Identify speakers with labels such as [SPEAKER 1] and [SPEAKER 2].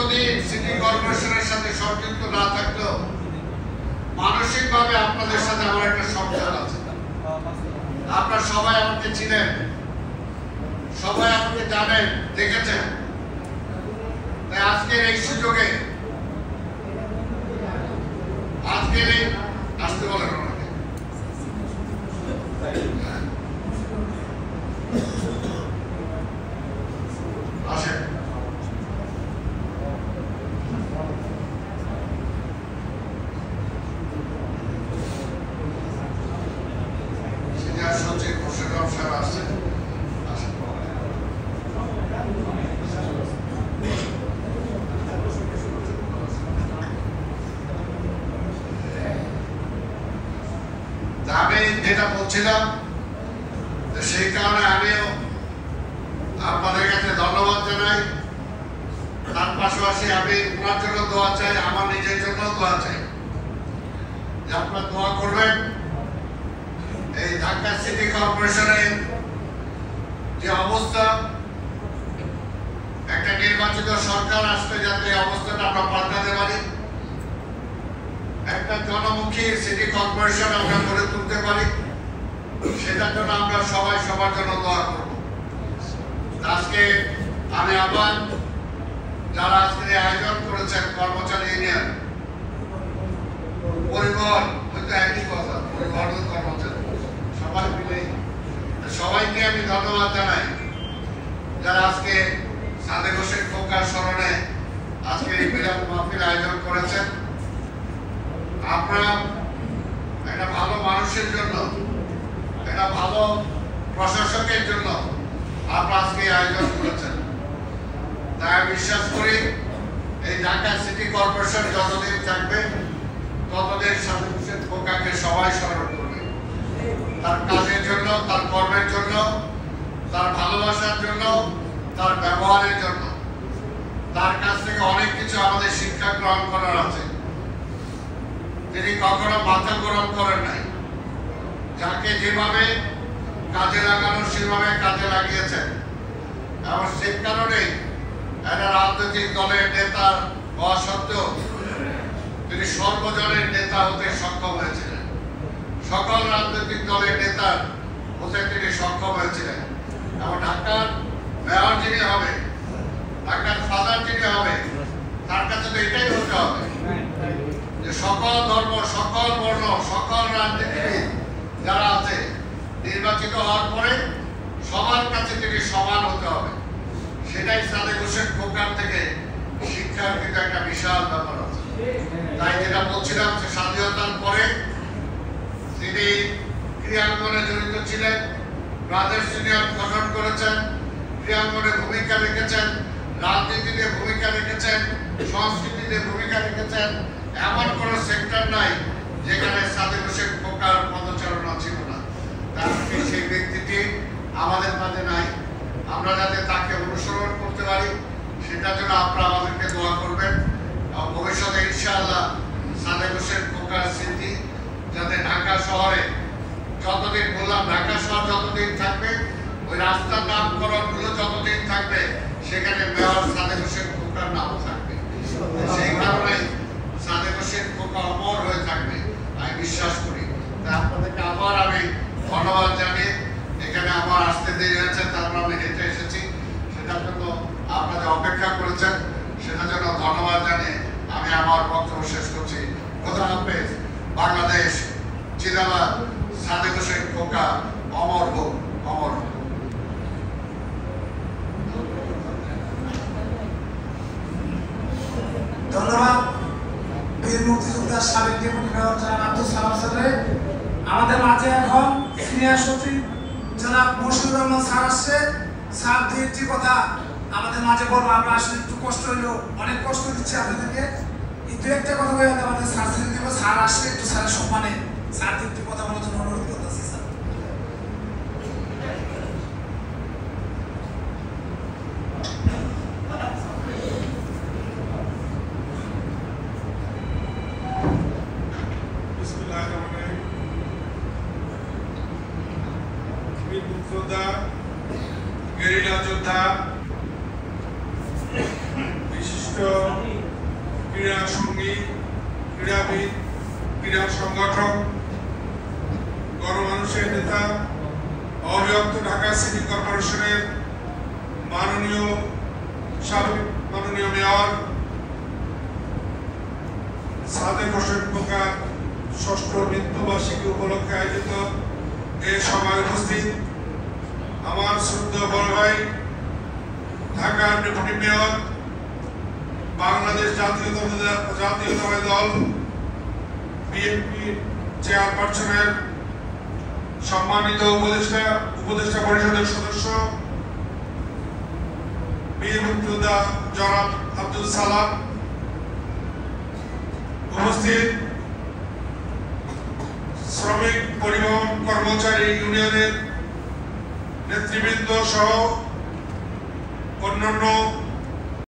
[SPEAKER 1] দীর্ঘদিন সিটি কর্পোরেশনের সাথে সংযুক্ত না থাকলেও মানসিকভাবে আপনাদের সাথে আমার একটা সংযোগ আছে। আপনারা সবাই আমাকে চিনেন, সবাই আমাকে জানেন, দেখেছেন। তাই আজকের এই সুযোগে আসতে বলেন ওনাকে। আসেন। সিনিয়র সচিব মোর্শেদ সাহেব আসছেন। আমি যেটা বলছিলাম সেই কারণে আমিও আপনাদের কাছে ধন্যবাদ জানাই। তার পাশাপাশি আমি ওনার জন্য দোয়া চাই, আমার নিজের জন্য দোয়া চাই যে আপনারা দোয়া করবেন এই ঢাকা সিটি কর্পোরেশনের যে অবস্থা, একটা নির্বাচিত সরকার আসলে যাতে অবস্থাটা আমরা পাল্টাতে পারি, একটা জনমুখী সিটি কর্পোরেশন আমরা গড়ে তুলতে পারি, সেটার জন্য আমরা সবাই সবার জন্য দোয়া করব। আজকে আমি আবার যারা আজকে আয়োজন করেছেন কর্মচারী ইউনিয়ন, পরিবহন হয়তো একই কথা, পরিবহন কর্মচারী সবাই মিলে সবাইকে আমি ধন্যবাদ জানাই যারা আজকে সাদেক হোসেন খোকার স্মরণে আজকে এই মিলাদ মাহফিল আয়োজন করেছেন। আপনারা একটা ভালো মানুষের জন্য, একটা ভালো প্রশাসকের জন্য আপনারা আজকে আয়োজন করেছেন। তাই আমি বিশ্বাস করি এই ঢাকা সিটি কর্পোরেশন যতদিন থাকবে ততদিন সাদেক হোসেন খোকাকে সবাই স্মরণ করবে, তার কাজের জন্য, তার কর্মের জন্য, তার ভালোবাসার জন্য, তার ব্যবহারের জন্য। তার কাছ থেকে অনেক কিছু আমাদের শিক্ষা গ্রহণ করার আছে। তিনি কখনো মাথা গরম করেন নাই, যাকে যেভাবে কাজে লাগানো সেভাবে কাজে লাগিয়েছেন। এবং সেই কারণে একটা রাজনৈতিক দলের নেতা হওয়া সত্ত্বেও তিনি সর্বজনের নেতা হতে সক্ষম হয়েছিলেন, সকল রাজনৈতিক দলের নেতা হতে তিনি সক্ষম হয়েছিলেন। এবং ঢাকার মেয়র যিনি হবে, ঢাকার ফাদার যিনি হবে, তার কাছে তো এটাই হতে হবে যে সকল ধর্ম, সকল বর্ণ, সকল রাজনীতিবিদ যারা আছে নির্বাচিত হওয়ার পরে সবার কাছে তিনি সমান হতে হবে। সেটাই সাদেক হোসেন খোকার থেকে শিক্ষার কিন্তু একটা বিশাল ব্যাপার আছে। তাই যেটা বলছিলাম যে স্বাধীনতার পরে তিনি ক্রিয়াঙ্গনে জড়িত ছিলেন, ব্রাদার্স ইউনিয়ন গঠন করেছেন, ক্রিয়াঙ্গনে ভূমিকা রেখেছেন, রাজনীতিতে ভূমিকা রেখেছেন, সংস্কৃতিতে ভূমিকা রেখেছেন। এমন কোন সেক্টর নাই যেখানে সাদেক হোসেন খোকার পদচারণা ছিল না। তার সেই ব্যক্তিটি আমাদের মাঝে নাই। আমরা যাতে তাকে অনুসরণ করতে পারি সেটার জন্য আপনারা আমাদেরকে দোয়া করবেন। ভবিষ্যতে ইনশাআল্লাহ সাদেক হোসেন খোকার স্মৃতি যাতে ঢাকা শহরে, যতদিন বললাম ঢাকা শহর যতদিন থাকবে, ওই রাস্তার নামকরণ গুলো যতদিন থাকবে, সেখানে মেয়র সাদেক হোসেন খোকার নাম থাকবে। সেই কারণে সাদেক হোসেন খোকা অমর হয়ে থাকবে আমি বিশ্বাস করি। তাই আপনাদেরকে আবার আমি ধন্যবাদ জানিয়ে, এখানে আমার আসতে দেরি হয়েছে, তারপর আমি হেঁটে এসেছি, সেটার জন্য আপনারা অপেক্ষা করেছেন, সেটার জন্য ধন্যবাদ জানিয়ে আমি আমার বক্তব্য শেষ করছি। খোদা হাফেজ। বাংলাদেশ জিন্দাবাদ। সাদেক হোসেন খোকা অমর হোক, অমর হোক।
[SPEAKER 2] ধন্যবাদ বীর মুক্তিযোদ্ধা সাবেক ডেপুটি মেয়র জনাব আব্দুল সালাম স্যারের। আমাদের মাঝে এখন সিনিয়র সচিব জনাব মুর্শিদুর রহমান স্যার আসছে। স্যার দু একটি কথা আমাদের মাঝে বলবো। আমরা আসলে একটু কষ্ট হইলেও অনেক কষ্ট দিচ্ছি আপনাদেরকে। এই দু একটা কথা বলে আমাদের স্যার দিব। স্যার আসলে একটু স্যারের সম্মানে স্যার দু একটি কথা বলার জন্য অনুরোধ করতেছি। স্যার
[SPEAKER 3] গেরিলা যোদ্ধা, বিশিষ্ট ক্রীড়া সঙ্গী, ক্রীড়াবিদ, ক্রীড়া সংগঠক, গণমানুষের নেতা, অবিভক্ত ঢাকা সিটি কর্পোরেশনের সাবেক মাননীয় মেয়র সাদেক হোসেন খোকার ষষ্ঠ মৃত্যুবার্ষিকী উপলক্ষে আয়োজিত এই সভায় উপস্থিত আমার শ্রদ্ধেয় বড় ভাই, ঢাকার ডেপুটি মেয়র, বাংলাদেশ জাতীয়তাবাদী দল বিএনপি চেয়ারপারসনের সম্মানিত উপদেষ্টা পরিষদের সদস্য বীর মুক্তিযোদ্ধা জনাব আব্দুল সালাম, উপস্থিত শ্রমিক পরিবহন কর্মচারী ইউনিয়নের নেতৃবৃন্দ সহ অন্যান্য